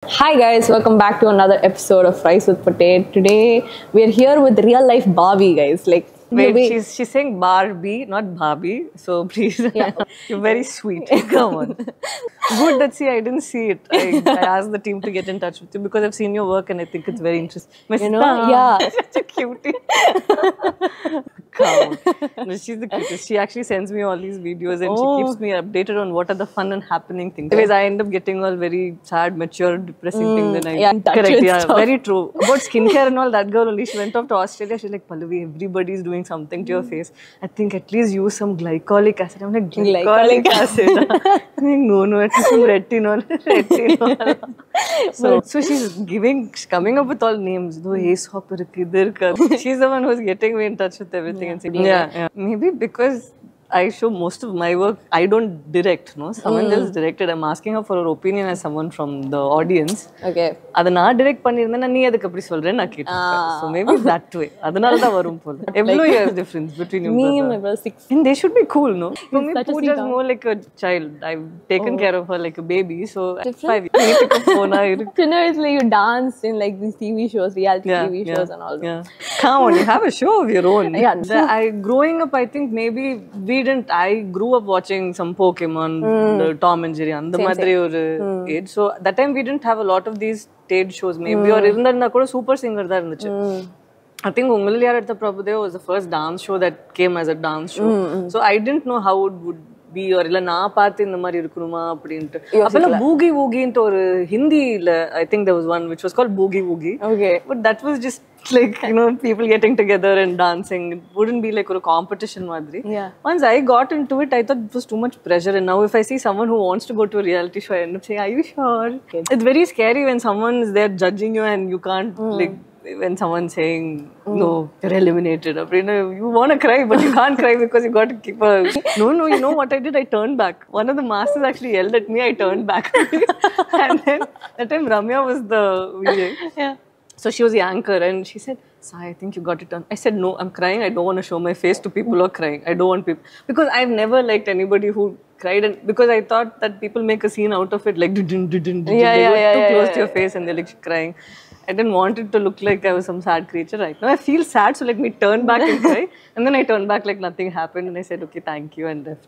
Hi guys, welcome back to another episode of Rice with Potato. Today we are here with real life Barbie guys. Wait, she's saying Barbie, not Barbie. So please, Yeah. you're very sweet. Come on. Good that I didn't see it. I asked the team to get in touch with you because I've seen your work and I think it's very interesting. Yeah. Such a cutie. Come on. No, she's the cutest. She actually sends me all these videos and she keeps me updated on what are the fun and happening things. Anyways, I end up getting all very sad, mature, depressing things. And correct, yeah, stuff. Very true. About skincare and all, that girl only, she went off to Australia. She's like, Pallavi, everybody's doing something to your face. I think at least use some glycolic acid. I'm like, glycolic acid? I'm like, no, at least some retinol. So she's coming up with all names. She's the one who's getting me in touch with everything. And saying, yeah. Maybe because I show most of my work, I don't direct, no? Someone else directed. I'm asking her for her opinion as someone from the audience. Okay. That's நான் direct பண்ணிருந்தேன்னா நீ எதுக்கு அப்படி சொல்றேன்னு நான் கேட்டேன். So maybe that way. அதனால தான் வரும் போல. Every year's difference between you. Me and my brother 6. And they should be cool, no? For me, Pooja's more like a child. I've taken care of her like a baby. So at 5 years, It's like you dance in like these TV shows, reality TV shows and all. Yeah. Come on, you have a show of your own. Yeah. Growing up, I think maybe I grew up watching some Pokemon, Tom and Jerry, and the madre age. So that time we didn't have a lot of these stage shows. Maybe or irundha kuda Super Singer da irunduchu. I think Ungaliyar at the Prabhudev was the first dance show that came as a dance show. So I didn't know how it would be or illa na paathu indha mari irukunuma அப்படினு. அப்பல Boogie Woogie ன்ட்டு ஒரு ஹிந்தில I think there was one which was called Boogie Woogie. Okay. But that was just like, you know, people getting together and dancing. It wouldn't be like a competition madri. Yeah. Once I got into it, I thought it was too much pressure. And now if I see someone who wants to go to a reality show, I end up saying, are you sure? Okay. It's very scary when someone is there judging you and you can't like, when someone's saying, no, you're eliminated. You want to cry, but you can't cry because you got to keep a... No, you know what I did? I turned back. One of the masters actually yelled at me. I turned back. And then that time Ramya was the VJ. Yeah. So she was the anchor and she said, Sai, I think you got it done. I said, no, I'm crying. I don't want to show my face to people who are crying. I don't want people... Because I've never liked anybody who cried and because I thought that people make a scene out of it like too close to your face and they're like crying. I didn't want it to look like I was some sad creature. Right now I feel sad, so let me turn back and cry. And then I turned back like nothing happened and I said, okay, thank you and left.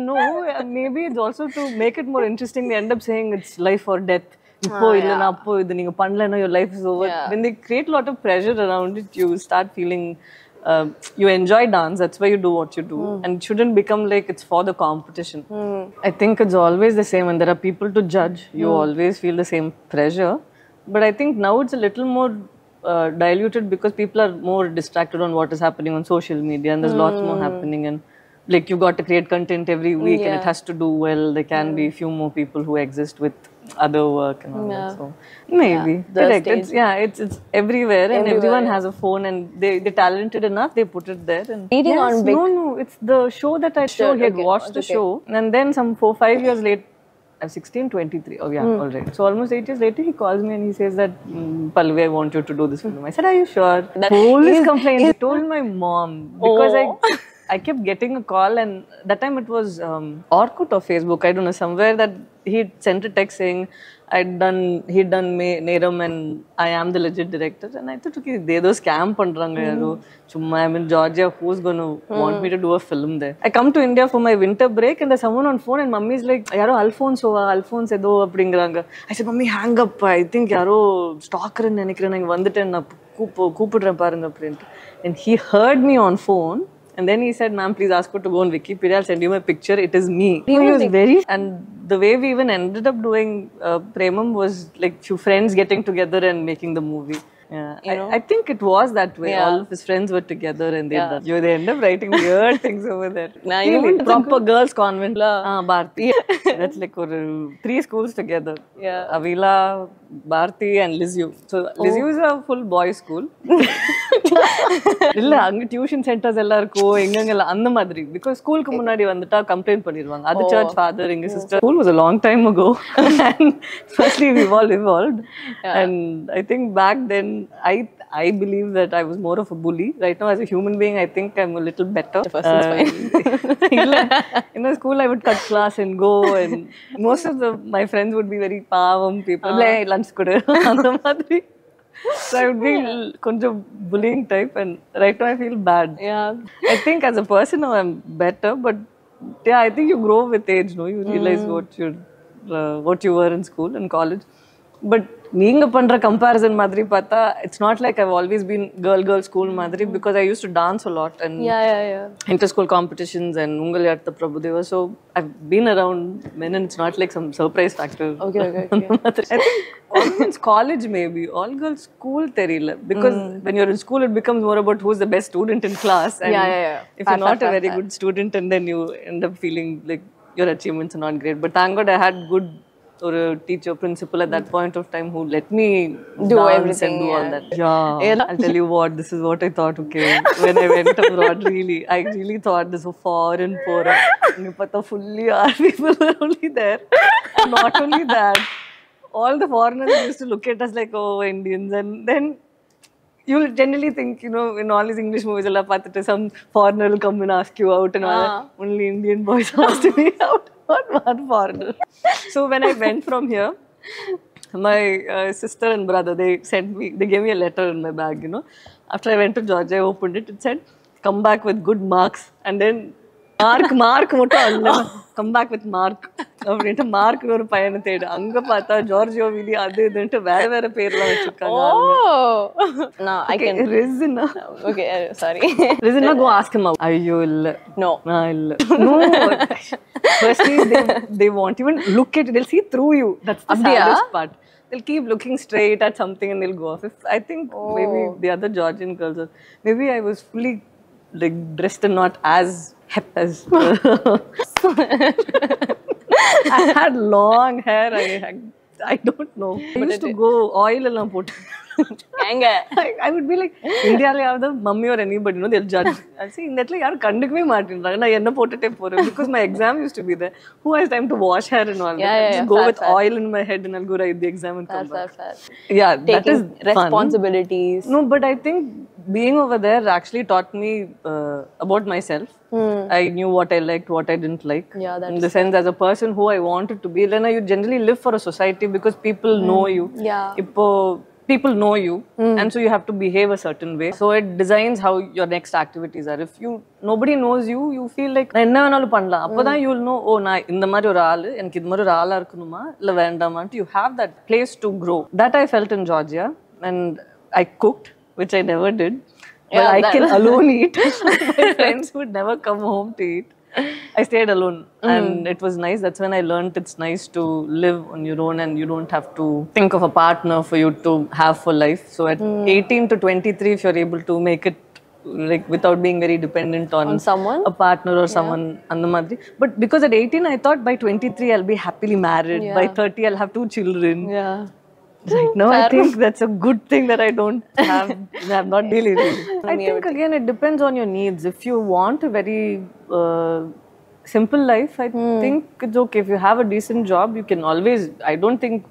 No, maybe it's also to make it more interesting. They end up saying it's life or death. Your life is over. When they create a lot of pressure around it, you start feeling you enjoy dance. That's why you do what you do, and it shouldn't become like it's for the competition. I think it's always the same. When there are people to judge, you always feel the same pressure. But I think now it's a little more diluted because people are more distracted on what is happening on social media, and there's lots more happening and. Like you got to create content every week and it has to do well. There can be a few more people who exist with other work and all that. So maybe. Correct. It's everywhere and everyone has a phone and they're talented enough, they put it there. And no, it's the show that I showed. He had watched the show and then some 4-5 years later, 16, 23. Oh yeah, all right. So almost 8 years later, he calls me and he says that, Pallavi, I want you to do this film. I said, are you sure? Police complaint. I told my mom because I kept getting a call and that time it was Orkut or Facebook, I don't know, somewhere that he sent a text saying he'd done Neram and I am the legit director and I thought, okay, they those scam pandranga yaro. I'm in Georgia, who's going to want me to do a film there? I come to India for my winter break and there's someone on phone and mummy's like, yaro Alphonse edo அப்படிங்கறாங்க. I said, mummy, hang up. I think yaro stalker ன்னு நினைக்கிறேன் நான் வந்துட்டேன் நான் கூப்பிடுறேன் பாருங்க அப்படினு. And he heard me on phone. And then he said, ma'am, please ask her to go on Wikipedia. I'll send you my picture. It is me. He was very... And the way we even ended up doing Premam was like few friends getting together and making the movie. Yeah, I think it was that way. All of his friends were together and they end up writing weird things over there. Nah, really, proper girls' convent. Bharti. That's like 3 schools together. Yeah. Avila, Bharti and Lizyu. So Lizyu is a full boys' school. இல்ல அங்க tuition centres எல்லாம் இருக்கும் எங்கெங்கெல்லாம் அந்த மாதிரி because ஸ்கூலுக்கு முன்னாடி வந்துட்டா கம்ப்ளைண்ட் பண்ணிடுவாங்க அது சர்ச் ஃபாதர் எங்க sister school was a long time ago and firstly we all evolved and I think back then I believe that I was more of a bully. Right now, as a human being, I think I'm a little better. The person's fine. In the school, I would cut class and go, and most of my friends would be very pavam people. Like lunch kudu, அந்த மாதிரி. So I would be konjam bullying type, and right now I feel bad. Yeah. I think as a person now I'm better, but yeah, I think you grow with age. No, you realize what you were in school and college. But நீங்க பண்ற comparison மாதிரி பார்த்தா it's not like I've always been girl school மாதிரி because I used to dance a lot and inter-school competitions and Ungal Yatta Prabhudeva, so I've been around men and it's not like some surprise factor. Okay. I think all girls college maybe, all girls school theriyala because when you're in school it becomes more about who's the best student in class and if you're not a very good student and then you end up feeling like your achievements are not great, but thank God I had good or a teacher, principal at that point of time who let me do dance everything and do all that. Yeah, I'll tell you what, this is what I thought, okay, when I went abroad, I really thought this was foreign poor. Fully our people were only there. And not only that, all the foreigners used to look at us like, oh, Indians, and then you'll generally think, you know, in all these English movies, some foreigner will come and ask you out and all that. Only Indian boys asked me out. Not one foreigner. So when I went from here, my sister and brother, they gave me a letter in my bag, you know. After I went to Georgia, I opened it, it said, come back with good marks. And then, mark, come back with mark. அப்படின்ட்டு மார்க்னு ஒரு பையனை தேடு அங்க பார்த்தா Giorgio விதி அது இதுன்ட்டு வேற பேர்லாம் வச்சிருக்காங்க. No, I can. Rizina. Okay, sorry. Rizina, go ask him out. ஐயோ இல்ல. No. இல்ல. No. Firstly, they won't even look at it. They'll see through you. That's the saddest part. They'll keep looking straight at something and they'll go off. I think maybe the other Georgian girls, maybe I was fully like dressed and not as hip as I had long hair. I don't know. I used to go oil and put. I would be like, India la the mummy or anybody, you know, they'll judge. I'll say, in that like, yaar kanduk mein maatinranga. Na enna potate pore because my exam used to be there. Who has time to wash hair and all that? Just go with oil in my head and I'll go write the exam and come back. Yeah, that is responsibilities. No, but I think being over there actually taught me about myself. I knew what I liked, what I didn't like. Yeah, that's in the sense, as a person who I wanted to be, then you generally live for a society because people know you. Yeah. People know you, and so you have to behave a certain way. So it designs how your next activities are. If nobody knows you, you feel like na enna venalu pannalam. Appoda you will know, oh, na indha mari oru aalu enakku indha mari oru aala irukanuma illa vendama. You have that place to grow. That I felt in Georgia, and I cooked, which I never did. But I can alone eat. My friends would never come home to eat. I stayed alone and it was nice. That's when I learned it's nice to live on your own and you don't have to think of a partner for you to have for life. So at 18 to 23, if you're able to make it like without being very dependent on someone, a partner or someone, but because at 18 I thought by 23 I'll be happily married. By 30 I'll have 2 children. Right now, I think that's a good thing that I don't have. I'm not really. I think again, it depends on your needs. If you want a very simple life, I think it's okay. If you have a decent job, you can always. I don't think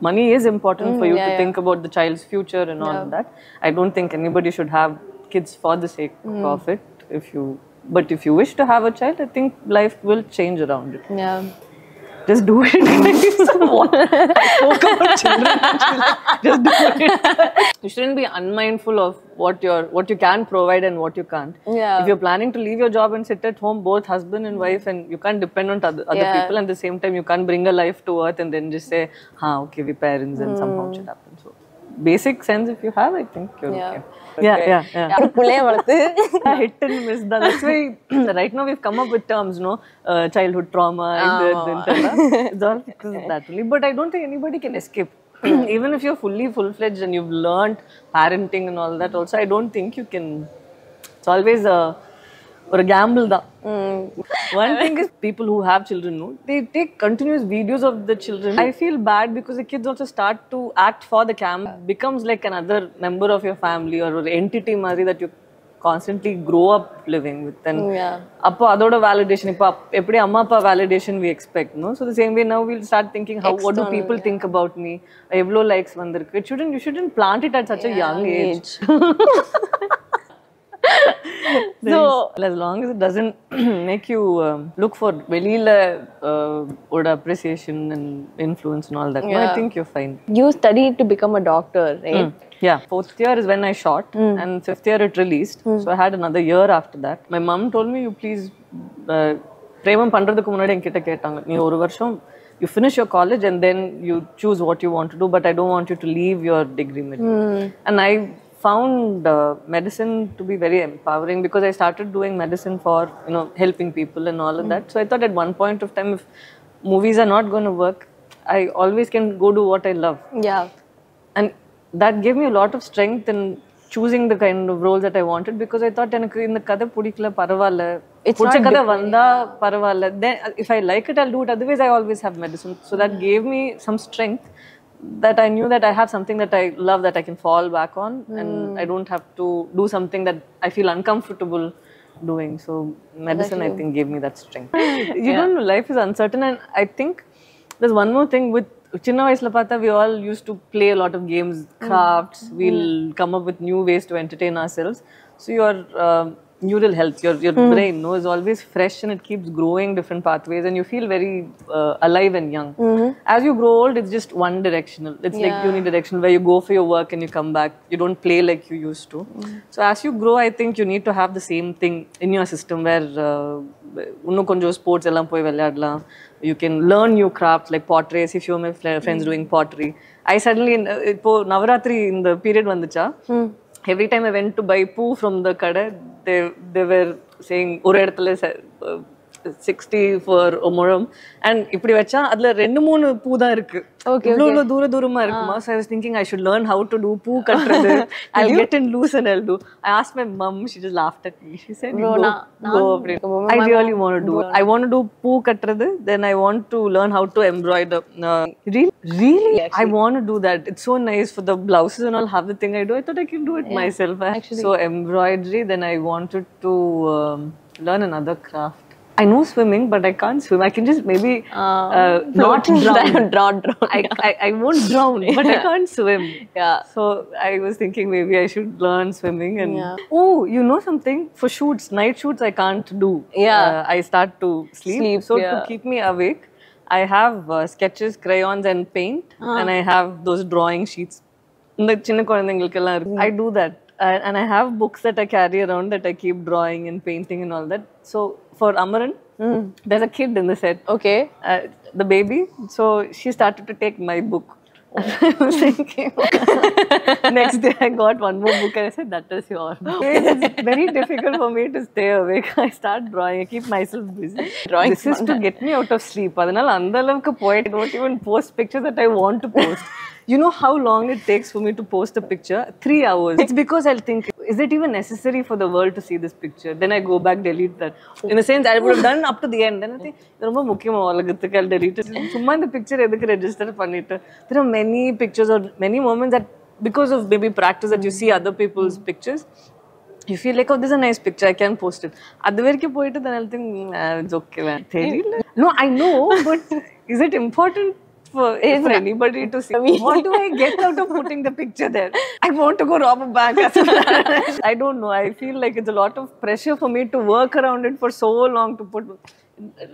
money is important for you to think about the child's future and all of that. I don't think anybody should have kids for the sake of it. But if you wish to have a child, I think life will change around it. Yeah. Just do it. I spoke about children. Just do it. You shouldn't be unmindful of what you can provide and what you can't. Yeah. If you're planning to leave your job and sit at home, both husband and wife, and you can't depend on other people, and at the same time you can't bring a life to earth and then just say, okay, we parents and somehow it should happen. So basic sense if you have, I think you're okay. Yeah. Hit and miss. That's why right now we've come up with terms, no? Childhood trauma, it's all because of that only. But I don't think anybody can escape. Even if you're fully full-fledged and you've learned parenting and all that also, I don't think you can. It's always ஒரு gamble தான். One thing is people who have children, no, they take continuous videos of the children. I feel bad because the kids also start to act for the camera, becomes like another member of your family or an entity mari that you constantly grow up living with. And appo adoda validation ipo eppadi amma appa validation we expect, no? So the same way now we'll start thinking how what do people think about me, evlo likes vandirukku. You shouldn't plant it at such a young age. So as long as it doesn't make you look for velila oda appreciation and influence and all that, I think you're fine. You studied to become a doctor, right? Yeah, 4th year is when I shot, and 5th year it released. So I had another year after that. My mom told me, you please premam pandradhukku munadi enkita ketanga, nee oru varsham you finish your college and then you choose what you want to do, but I don't want you to leave your degree mid. And I found medicine to be very empowering because I started doing medicine for, you know, helping people and all of that. So I thought at one point of time, if movies are not going to work, I always can go do what I love. Yeah. And that gave me a lot of strength in choosing the kind of role that I wanted, because I thought enakku indha kadha pudikala paravalla, pudicha kadha vanda paravalla, then if I like it I'll do it, otherwise I always have medicine. So that gave me some strength, that I knew that I have something that I love that I can fall back on, and I don't have to do something that I feel uncomfortable doing. So medicine, I think, gave me that strength. You don't know, life is uncertain, and I think there's one more thing with chinna vayasula paatha, we all used to play a lot of games, crafts, we'll come up with new ways to entertain ourselves. So your neural health, your brain, no, is always fresh, and it keeps growing different pathways, and you feel very alive and young. As you grow old, it's just one directional. It's like unidirectional, where you go for your work and you come back. You don't play like you used to. So as you grow, I think you need to have the same thing in your system, where unno konjo sports ellam poi velladlam. You can learn new crafts like pottery. I see few of my friends doing pottery. I suddenly, ipo Navaratri in the period vanducha, every time I went to buy poo from the kada, they were saying oru edathila 60 for a muram, and இப்படி வச்சா அதுல 2-3 பூ தான் இருக்கு. இவ்வளவு தூரமா இருக்குமா. So I was thinking I should learn how to do பூ கட்டுறது. I'll get in loose and I'll do. I asked my mom, she just laughed at me. She said, go. I really want to do it. I want to do பூ கட்டுறது, then I want to learn how to embroider. Really? I want to do that. It's so nice for the blouses and all, have the thing I do. I thought I can do it myself. So embroidery, then I wanted to learn another craft. I know swimming, but I can't swim. I can just maybe not drown. I won't drown, but I can't swim. Yeah. So I was thinking maybe I should learn swimming. And oh, you know something? For shoots, night shoots, I can't do. I start to sleep. So to keep me awake, I have sketches, crayons, and paint, and I have those drawing sheets. I do that. And I have books that I carry around that I keep drawing and painting and all that. So for Amaran, there's a kid in the set. Okay. The baby. So she started to take my book. I was thinking, next day I got one more book and I said, that is yours. It's very difficult for me to stay awake. I start drawing. I keep myself busy. This is to get me out of sleep. Adanal andalavukku poet, I don't even post pictures that I want to post. You know how long it takes for me to post a picture? 3 hours. It's because I'll think, is it even necessary for the world to see this picture? Then I go back, delete that. In a sense, I would have done up to the end. Then I think, I'll delete it. Summa the picture register pannittu. There are many pictures or many moments that, because of maybe practice, that you see other people's pictures, you feel like, oh, this is a nice picture, I can post it. Then I'll think, it's okay, man. No, I know, but is it important for anybody to see? What do I get out of putting the picture there? I want to go rob a bank. I don't know. I feel like it's a lot of pressure for me to work around it for so long to put.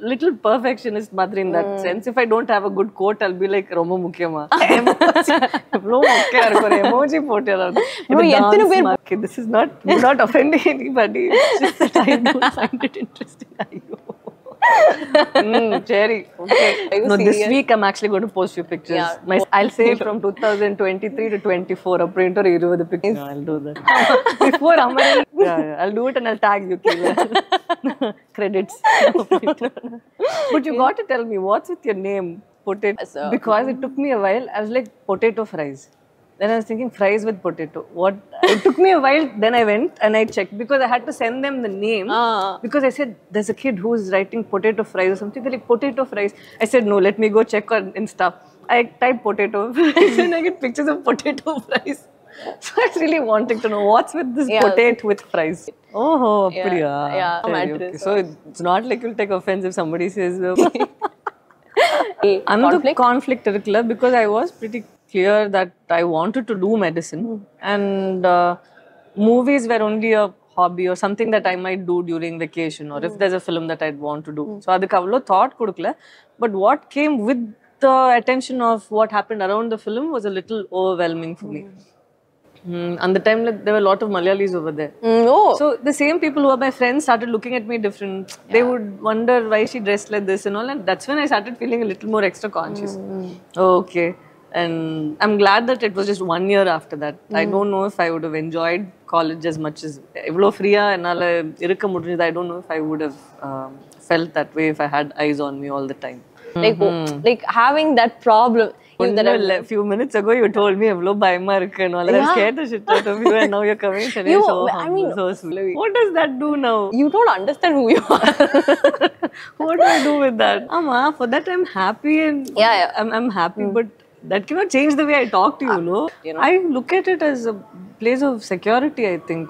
Little perfectionist mother in that sense. If I don't have a good quote, I'll be like, Romo Mukyama. Emoji pote. This is not offending anybody. It's just that I don't find it interesting. Cherry. Okay. No, this week I'm actually going to post few pictures. I'll say from 2023 to 24. A printer the pictures. No, I'll do that. Before Amaran, I'll do it and I'll tag you. Credits. But you got to tell me, what's with your name? Potato. Because it took me a while. I was like, potato fries. Then I was thinking fries with potato. What? It took me a while. Then I went and I checked because I had to send them the name. Because I said, there's a kid who's writing potato fries or something. They're like, potato fries. I said, no, let me go check on Insta. I type potato fries and I get pictures of potato fries. So I was really wanting to know what's with this potato with fries. Oh, yeah. Okay. So it's not like you'll take offense if somebody says, another conflict curricular because I was pretty clear that I wanted to do medicine and movies were only a hobby or something that I might do during vacation or if there's a film that I'd want to do. So adukku avlo thought kodukla. But what came with the attention of what happened around the film was a little overwhelming for me. And the time there were a lot of Malayalis over there. So the same people who are my friends started looking at me different. They would wonder why she dressed like this and all. And that's when I started feeling a little more extra conscious. Okay. And I'm glad that it was just 1 year after that. I don't know if I would have enjoyed college as much as evlo free and I don't know if I would have felt that way if I had eyes on me all the time. Like having that problem. A few minutes ago, you told me evlo bayama irukku and all. I was scared the shit out of you, and now you're coming and you're so humble, so sweet. What does that do now? You don't understand who you are. What do I do with that? Amma, for that I'm happy and I'm happy, but that cannot change the way I talk to you, no? I look at it as a place of security, I think,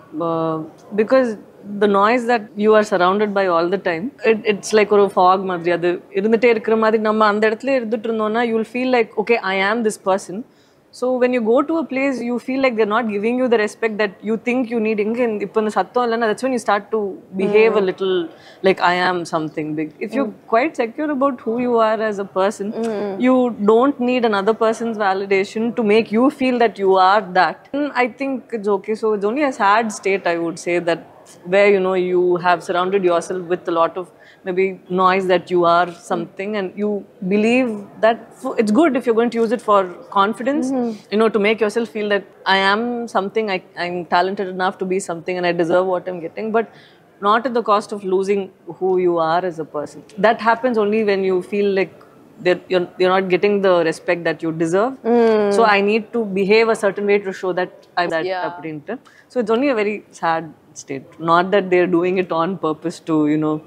because the noise that you are surrounded by all the time, it's like a fog madri adu irundite irukra madri nama and edathile irundittu irundona you will feel like okay I am this person. So when you go to a place you feel like they're not giving you the respect that you think you need. Ipo sattam illana, that's when you start to behave a little like I am something big. If you're quite secure about who you are as a person, you don't need another person's validation to make you feel that you are that. And I think it's okay. So it's only a sad state, I would say, that where you have surrounded yourself with a lot of maybe noise that you are something and you believe that it's good if you're going to use it for confidence, to make yourself feel that I am something, I'm talented enough to be something and I deserve what I'm getting, but not at the cost of losing who you are as a person. That happens only when you feel like that you're not getting the respect that you deserve. So I need to behave a certain way to show that I'm that. So it's only a very sad state. Not that they're doing it on purpose to,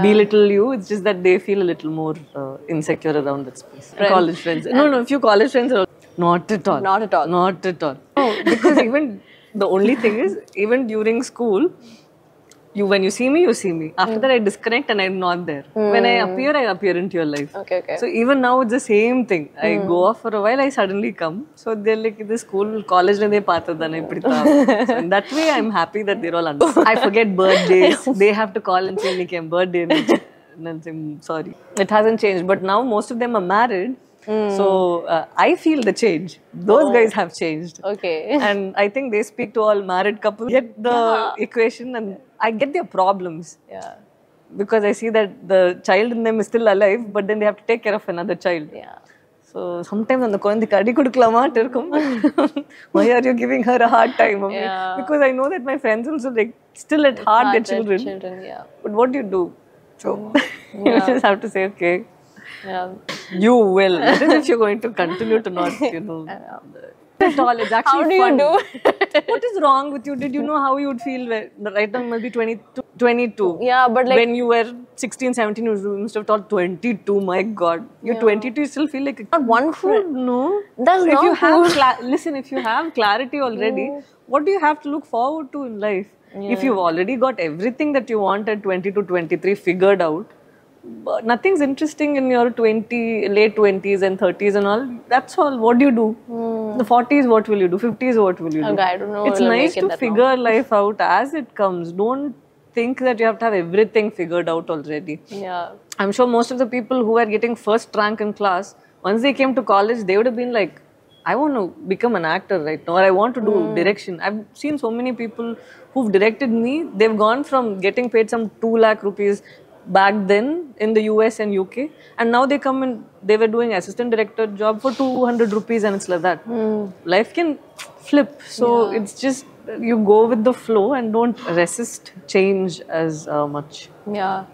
belittle you. It's just that they feel a little more insecure around that space. College friends. No, a few college friends are not at all. Not at all. Not at all. No, because even the only thing is, even during school, when you see me, you see me. After that, I disconnect and I'm not there. When I appear into your life. Okay. So even now, it's the same thing. I go off for a while, I suddenly come. So they're like, this school, college, so in that way, I'm happy that they're all understand. I forget birthdays. They have to call and say, Nikki, birthday. And I'm saying, sorry. It hasn't changed. But now, most of them are married. So I feel the change. Those guys have changed. Okay. And I think they speak to all married couples, get the equation, and I get their problems. Yeah. Because I see that the child in them is still alive, but then they have to take care of another child. Yeah. So sometimes on the koindhukku adi kudukalama irkum. Why are you giving her a hard time? Because I know that my friends also like still at heart their children. Yeah. But what do you do? So you just have to say, okay. Yeah. You will. That is if you're going to continue to not, at all. It's actually fun. How do you do? What is wrong with you? Did you know how you would feel right now? Must be 22. Yeah, but like when you were 16, 17, you must have thought 22. My God, you're 22. You still feel like not one food. No, that's if not you have listen. If you have clarity already, what do you have to look forward to in life? If you've already got everything that you want at 22, 23 figured out. But nothing's interesting in your late 20s and 30s and all. That's all. What do you do? The 40s, what will you do? 50s, what will you do? Okay, I don't know. It's nice to figure life out as it comes. Don't think that you have to have everything figured out already. Yeah. I'm sure most of the people who are getting first rank in class, once they came to college, they would have been like, I want to become an actor right now, or I want to do direction. I've seen so many people who've directed me. They've gone from getting paid some 2 lakh rupees back then in the US and UK, and now they come and they were doing assistant director job for 200 rupees, and it's like that. Life can flip, so it's just you go with the flow and don't resist change as much. Yeah.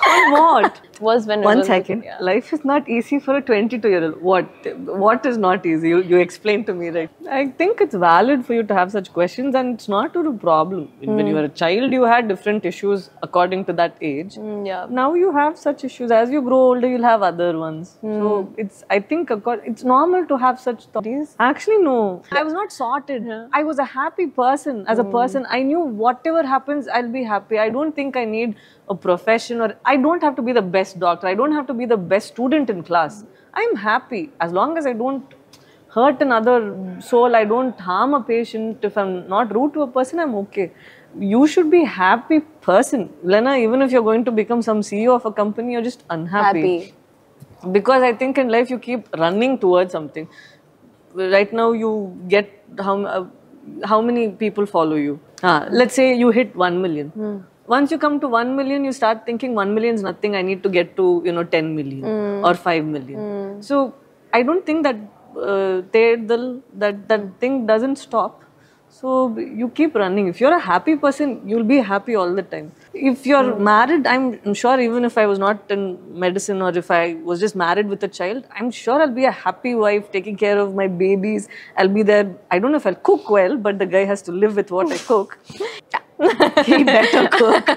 On what? Was when it One was second. yeah. Life is not easy for a 22-year-old. What is not easy? You explain to me, right? I think it's valid for you to have such questions, and it's not a problem. When you were a child, you had different issues according to that age. Yeah. Now you have such issues. As you grow older, you'll have other ones. So I think it's normal to have such thoughts. Actually, no. I was not sorted. I was a happy person. As a person, I knew whatever happens, I'll be happy. I don't think I need a profession, or I don't have to be the best doctor. I don't have to be the best student in class. I'm happy as long as I don't hurt another soul. I don't harm a patient. If I'm not rude to a person, I'm okay. You should be happy person, Lena. Even if you're going to become some CEO of a company, you're just unhappy. Happy. Because I think in life you keep running towards something. Right now you get how many people follow you. Let's say you hit 1 million. Once you come to 1 million, you start thinking 1 million is nothing. I need to get to 10 million or 5 million. So I don't think that that thing doesn't stop. So you keep running. If you're a happy person, you'll be happy all the time. If you're married, I'm sure even if I was not in medicine, or if I was just married with a child, I'm sure I'll be a happy wife taking care of my babies. I'll be there. I don't know if I'll cook well, but the guy has to live with what I cook. He better cook.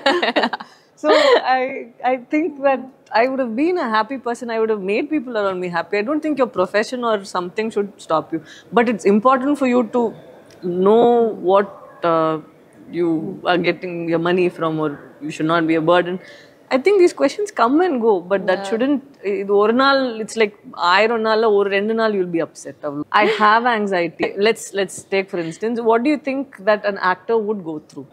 So I think that I would have been a happy person. I would have made people around me happy. I don't think your profession or something should stop you. But it's important for you to know what you are getting your money from, or you should not be a burden. I think these questions come and go, but that shouldn't. It's like or you'll be upset. I have anxiety. Let's take for instance. What do you think that an actor would go through?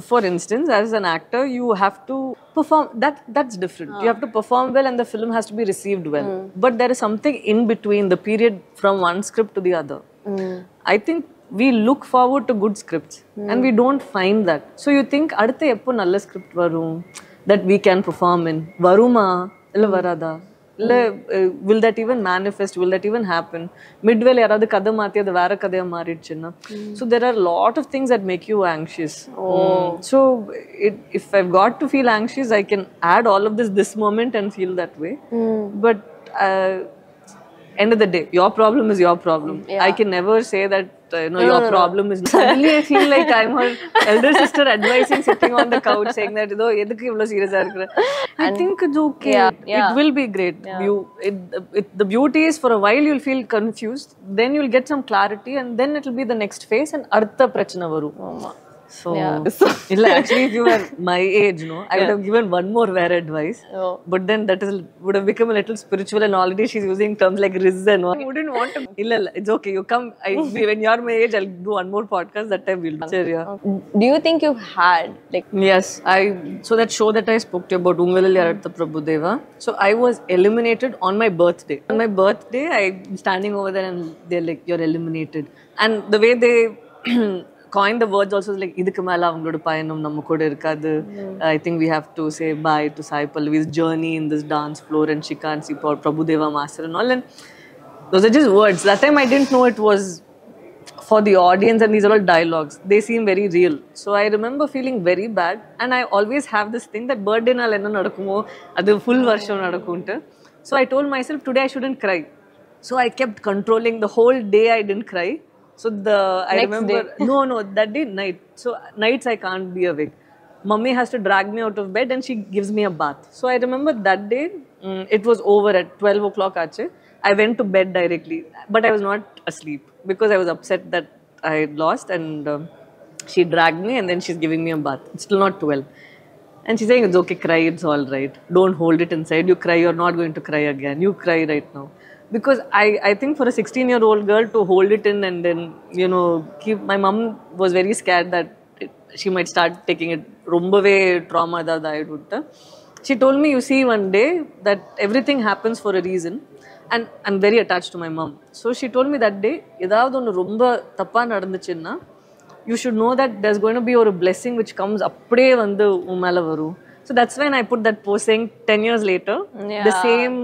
For instance, as an actor, you have to perform. That's different. You have to perform well, and the film has to be received well. But there is something in between, the period from one script to the other. I think we look forward to good scripts, and we don't find that. So you think அடுத்து எப்போ நல்ல script வரும் that we can perform in? வருமா இல்ல வராதா? இல்ல will that even manifest? Will that even happen? Midway யாராவது கதை மாத்தி அது வேற கதையா மாறிடுச்சுன்னா. So there are a lot of things that make you anxious. So if I've got to feel anxious, I can add all of this moment and feel that way. But end of the day, your problem is your problem. I can never say that your problem is. Suddenly I feel like I'm her elder sister advising, sitting on the couch saying that edukku ivlo serious ah irukra. I think it's okay. It will be great. The beauty is, for a while you'll feel confused, then you'll get some clarity, and then it'll be the next phase, and அடுத்த பிரச்சனை வரும். So actually, if you were my age, I would have given one more rare advice. But then would have become a little spiritual, and already she's using terms like risen. I wouldn't want to. It's okay. You come. When you're my age, I'll do one more podcast. That time we'll do. Do you think you had Yes, so that show that I spoke to you about, Ungalil Yaratta Prabhudeva. So I was eliminated on my birthday. On my birthday, I'm standing over there, and they're like, "You're eliminated." And the way they coined the words also, like idukku mela avangaloda payanam namma kuda irukadu. I think we have to say bye to Sai Pallavi's journey in this dance floor, and she can't see Prabhudeva Master and all. And those are just words. That time I didn't know it was for the audience, and these are all dialogues. They seem very real. So I remember feeling very bad, and I always have this thing that birthday nal enna nadakumo adu full varsham nadakuntu. So I told myself today I shouldn't cry. So I kept controlling. The whole day I didn't cry. So I remember no, that day night. So nights I can't be awake. Mummy has to drag me out of bed, and she gives me a bath. So I remember that day, it was over at 12 o'clock aache. I went to bed directly, but I was not asleep because I was upset that I had lost, and she dragged me, and then she's giving me a bath. It's still not 12. And she's saying, it's okay, cry, it's all right. Don't hold it inside. You cry, you're not going to cry again. You cry right now. Because I think for a 16-year-old girl to hold it in and then, my mom was very scared that she might start taking it rombave trauma that I would. She told me, you see, one day that everything happens for a reason, and I'm very attached to my mom. So she told me that day, edavadhu onu romba thappa nadந்துச்சுன்னா, you should know that there's going to be a blessing which comes appade vandu umela varum. So that's when I put that post saying 10 years later, the same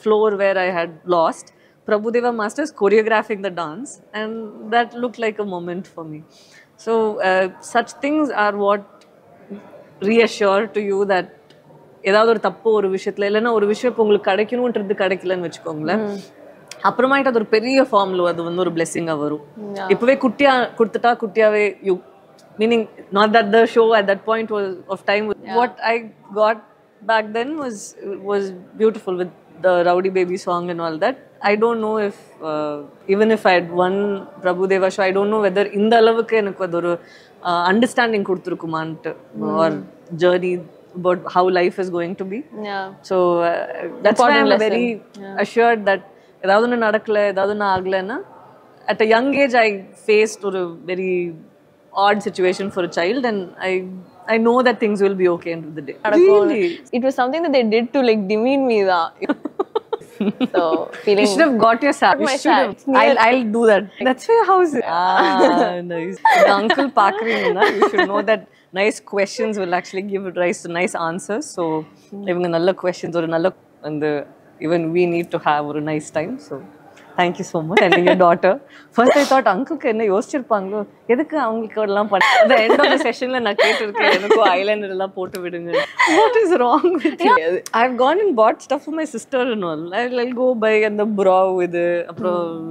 floor where I had lost, Prabhudeva Masters choreographing the dance, and that looked like a moment for me. So such things are what reassure to you that ஏதாவது ஒரு தப்பு ஒரு விஷயத்துல இல்லைன்னா ஒரு விஷயம் இப்போ உங்களுக்கு கிடைக்கணும்ன்றது கிடைக்கலன்னு வச்சுக்கோங்களேன், அப்புறமாயிட்டு அது ஒரு பெரிய ஃபார்ம்ல அது வந்து ஒரு பிளெஸிங்கா வரும். இப்பவே குட்டியா கொடுத்துட்டா குட்டியாவே you meaning not that the show at that point was of time what I got back then was beautiful with the Rowdy Baby song and all that. I don't know if even if I had won Prabhu Deva show, I don't know whether இந்த அளவுக்கு எனக்கு அது ஒரு understanding கொடுத்துருக்குமான்ட்டு or journey about how life is going to be. So that's why I'm very assured that ஏதாவது ஒன்று நடக்கல ஏதாவது ஒன்று ஆகலைன்னா at a young age I faced a very odd situation for a child, and I know that things will be okay end of the day. Really? It was something that they did to like demean me da. So feeling you should have got your sack. I'll do that. That's why your house is. Nice. The uncle Pakrinna, you should know that nice questions will actually give rise to nice answers. So even nalla questions or nalla and even we need to have a nice time. So thank you so much. And your daughter. First I thought uncle ku enna yosichirpaango edukku avangalukku adala panna. The end of the session la na ketirken enakku eyeliner ella potu vidunga. What is wrong with you? I've gone and bought stuff for my sister and all. I'll go buy and the brow with the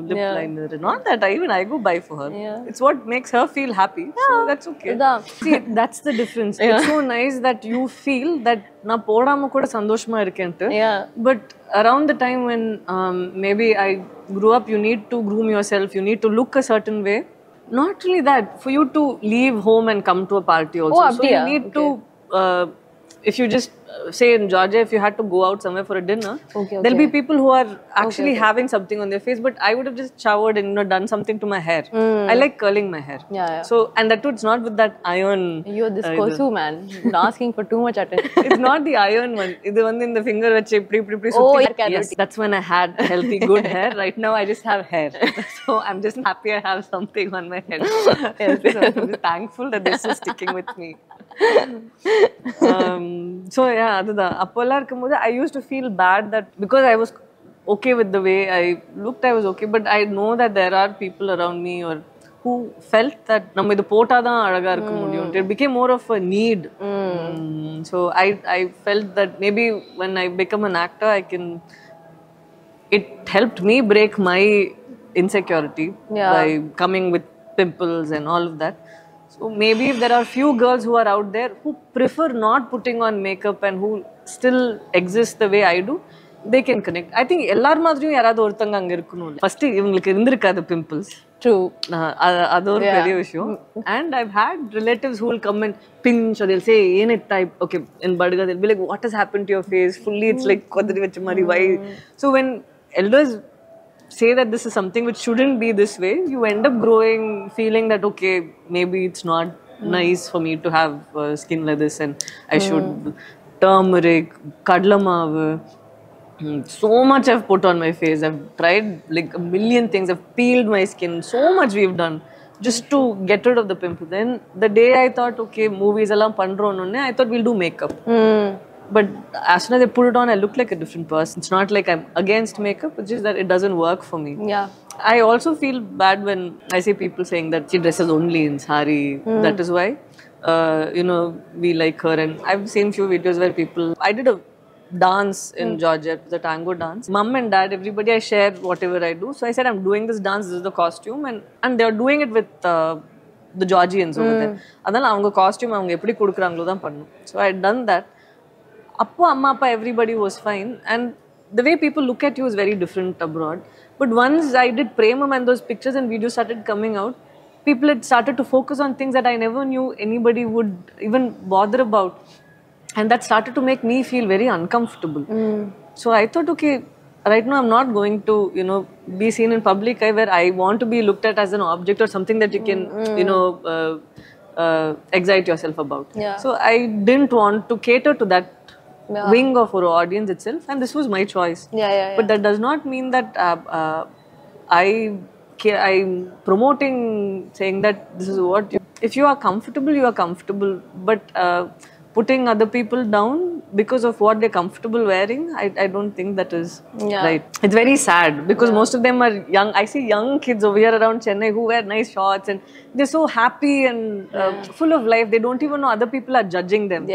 lip liner and all that. I go buy for her. It's what makes her feel happy. So that's okay. See, that's the difference. It's so nice that you feel that na podama kuda sandoshama irukente. But around the time when maybe I grew up, you need to groom yourself, you need to look a certain way. Not only that, for you to leave home and come to a party also. So you need to, if you just say in Georgia, if you had to go out somewhere for a dinner, there'll be people who are actually having something on their face, but I would have just showered and done something to my hair. I like curling my hair. So, and that too, it's not with that iron. You're this kosu man, asking for too much attention. It's not the iron one. It's one in the finger which yes, that's when I had healthy, good hair. Right now, I just have hair. So I'm just happy I have something on my head. So I'm just thankful that this is sticking with me. So yeah, அப்போல்லாம் இருக்கும்போது I used to feel bad that because I was okay with the way I looked, I was okay, but I know that there are people around me or who felt that நம்ம இது போட்டாதான் அழகா இருக்க முடியும். It became more of a need. So I felt that maybe when I become an actor, it helped me break my insecurity by coming with pimples and all of that. So maybe if there are few girls who are out there who prefer not putting on makeup and who still exist the way I do, they can connect. I think எல்லார் மாதிரியும் யாராவது ஒருத்தங்க அங்க இருக்கணும். First இவங்களுக்கு இருந்திருக்காது pimples. True. அது ஒரு பெரிய விஷயம். And I've had relatives who will come and pinch or they'll say ஏன் type okay in Badga they'll be like what has happened to your face fully it's like kodri vecha mari why. So when elders say that this is something which shouldn't be this way, you end up growing feeling that okay maybe it's not nice for me to have skin like this and I should turmeric kadlamavu so much I've put on my face. I've tried like a million things. I've peeled my skin. So much we've done just to get rid of the pimple. Then the day I thought okay movies allam pandron onne I thought we'll do makeup. But as soon as I put it on, I look like a different person. It's not like I'm against makeup, it's just that it doesn't work for me. I also feel bad when I see people saying that she dresses only in sari. That is why, we like her. And I've seen few videos where I did a dance in Georgia, the tango dance. Mom and dad, everybody, I share whatever I do. So I said, I'm doing this dance, this is the costume. And they're doing it with the Georgians over there. Adala avanga costume avanga eppadi kudukrangalo dhaan pannu. So I had done that. Appo amma appa everybody was fine, and the way people look at you is very different abroad. But once I did Premam and those pictures and videos started coming out, people had started to focus on things that I never knew anybody would even bother about, and that started to make me feel very uncomfortable. So I thought okay, right now I'm not going to be seen in public where I want to be looked at as an object or something that you can excite yourself about. So I didn't want to cater to that wing of our audience itself, and this was my choice. But that does not mean that I'm promoting saying that this is what if you are comfortable, you are comfortable. But putting other people down because of what they're comfortable wearing, I don't think that is right. It's very sad because most of them are young. I see young kids over here around Chennai who wear nice shorts and they're so happy and full of life. They don't even know other people are judging them.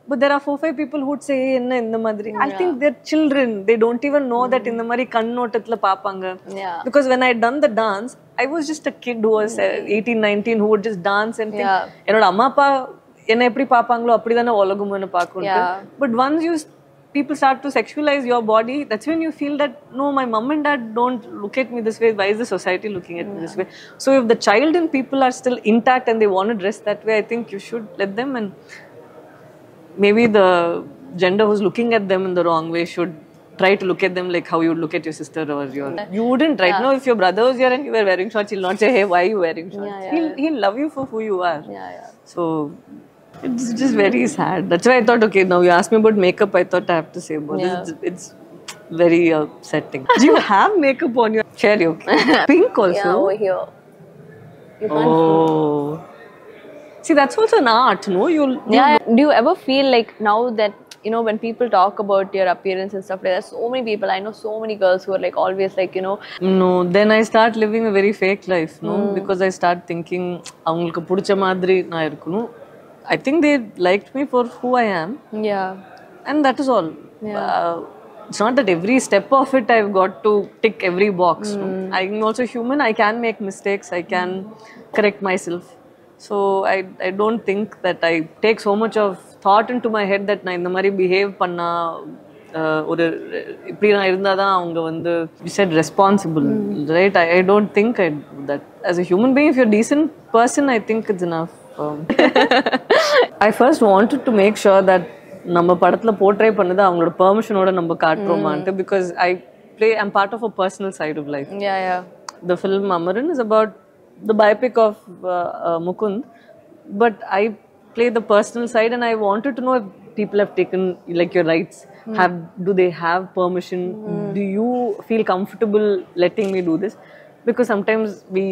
But there are 4-5 people who would say, hey, in the madri. I think they're children. They don't even know that in the mari kannotatla paapanga. Because when I had done the dance, I was just a kid who was 18, 19 who would just dance and think, ennoda amma appa enna eppadi paapangalo appadi thana olagumnu paakundu. But once people start to sexualize your body, that's when you feel that no, my mom and dad don't look at me this way. Why is the society looking at me this way? So if the child and people are still intact and they want to dress that way, I think you should let them, and maybe the gender who's looking at them in the wrong way should try to look at them like how you would look at your sister or your... You wouldn't right now if your brother was here and you were wearing shorts, he'll not say, hey, why are you wearing shorts? He'll love you for who you are. So it's just very sad. That's why I thought, okay, now you asked me about makeup, I thought I have to say about this. It's very upsetting. Do you have makeup on your cherry? Okay. Pink also? Yeah, over here. You can't see. See, that's also an art, no? Do you ever feel like now that, you know, when people talk about your appearance and stuff like that, so many people, I know so many girls who are like always like, you know. No, then I start living a very fake life, no? Because I start thinking, avangalukku pudicha madri na irukunu. I think they liked me for who I am. And that is all. It's not that every step of it I've got to tick every box. No? I'm also human. I can make mistakes. I can correct myself. So I don't think that I take so much of thought into my head that na indha mari behave panna oru ipdi na irundha da avanga vandu you said responsible, right? I don't think I do that. As a human being, if you're a decent person, I think it's enough. I first wanted to make sure that நம்ம படத்துல portray பண்ணது அவங்களோட permission-ஓட நம்ம காட்டுறோமான்ட்டு, because I'm part of a personal side of life. The film Amaran is about the biopic of Mukund, but I play the personal side, and I wanted to know if people have taken like your rights. Do they have permission? Do you feel comfortable letting me do this? Because sometimes we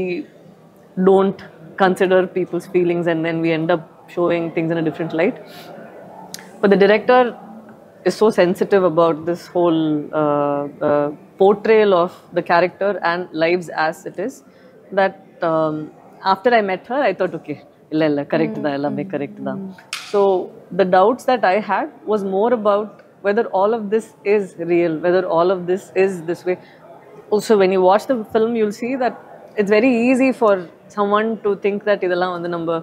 don't consider people's feelings and then we end up showing things in a different light. But the director is so sensitive about this whole portrayal of the character and lives as it is that after I met her, I thought, okay, correct da, ellame correct da. So the doubts that I had was more about whether all of this is real, whether all of this is this way. Also, when you watch the film, you'll see that it's very easy for someone to think that idella vandu namba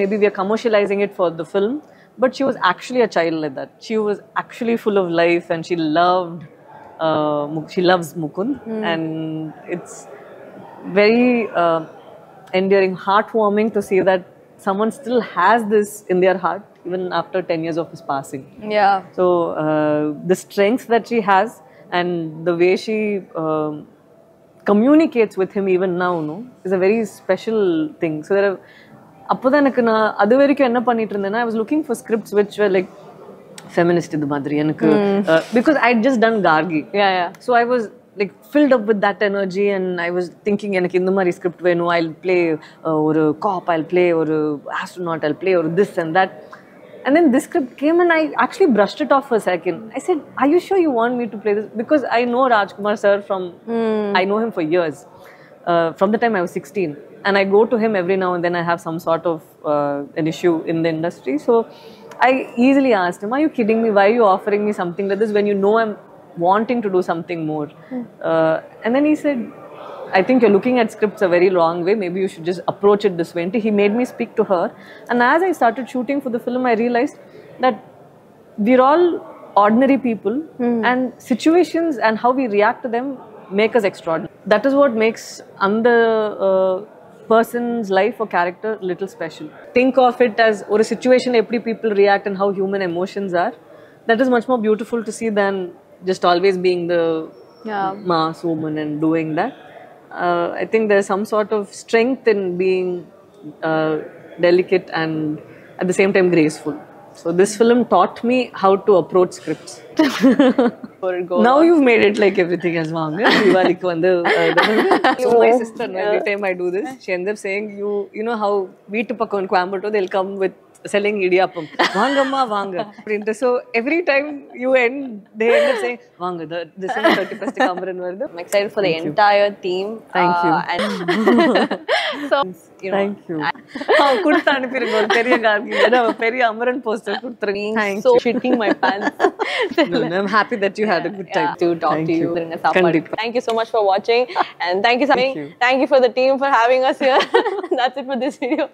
maybe we are commercializing it for the film, but she was actually a child like that. She was actually full of life, and she loves Mukund, and it's very endearing, heartwarming to see that someone still has this in their heart even after 10 years of his passing. So the strength that she has and the way she communicates with him even now, no, is a very special thing. So there are appoda enakku na adu varaikku enna pannittu irundena, I was looking for scripts which were like feminist idu madri enakku because I had just done Gargi. So I was like filled up with that energy, and I was thinking enakku indha mari script venu, I'll play or cop, I'll play or astronaut, I'll play or this and that. And then this script came and I actually brushed it off for a second. I said, are you sure you want me to play this? Because I know Rajkumar sir I know him for years. From the time I was 16. And I go to him every now and then. I have some sort of an issue in the industry. So I easily asked him, are you kidding me? Why are you offering me something like this when you know I'm wanting to do something more? And then he said, I think you're looking at scripts a very wrong way. Maybe you should just approach it this way. And he made me speak to her. And as I started shooting for the film, I realized that we're all ordinary people, and situations and how we react to them make us extraordinary. That is what makes another person's life or character little special. Think of it as or a situation, every people react and how human emotions are. That is much more beautiful to see than just always being the mass woman and doing that. I think there's some sort of strength in being delicate and at the same time graceful. So this film taught me how to approach scripts. Now you've made it like everything else, mom. So my sister, every time I do this, she ends up saying, you know how Veetu Pakka in Coimbatore, they'll come with selling idiyappam. Vaangamma vaanga. So every time you end, they end up saying vaanga. This is 30% Amaran varudhu. I'm excited for the entire team. Thank you. And so, you know, Thank you. கொடுத்து அனுப்பிருங்க ஒரு பெரிய கார்கி பெரிய Amaran poster கொடுத்துருங்க. being so shitting my pants. I'm happy that you had a good time. To talk Thank to you. you. Kandipa. Thank you so much for watching, and thank you Thank you. thank you for the team for having us here. That's it for this video.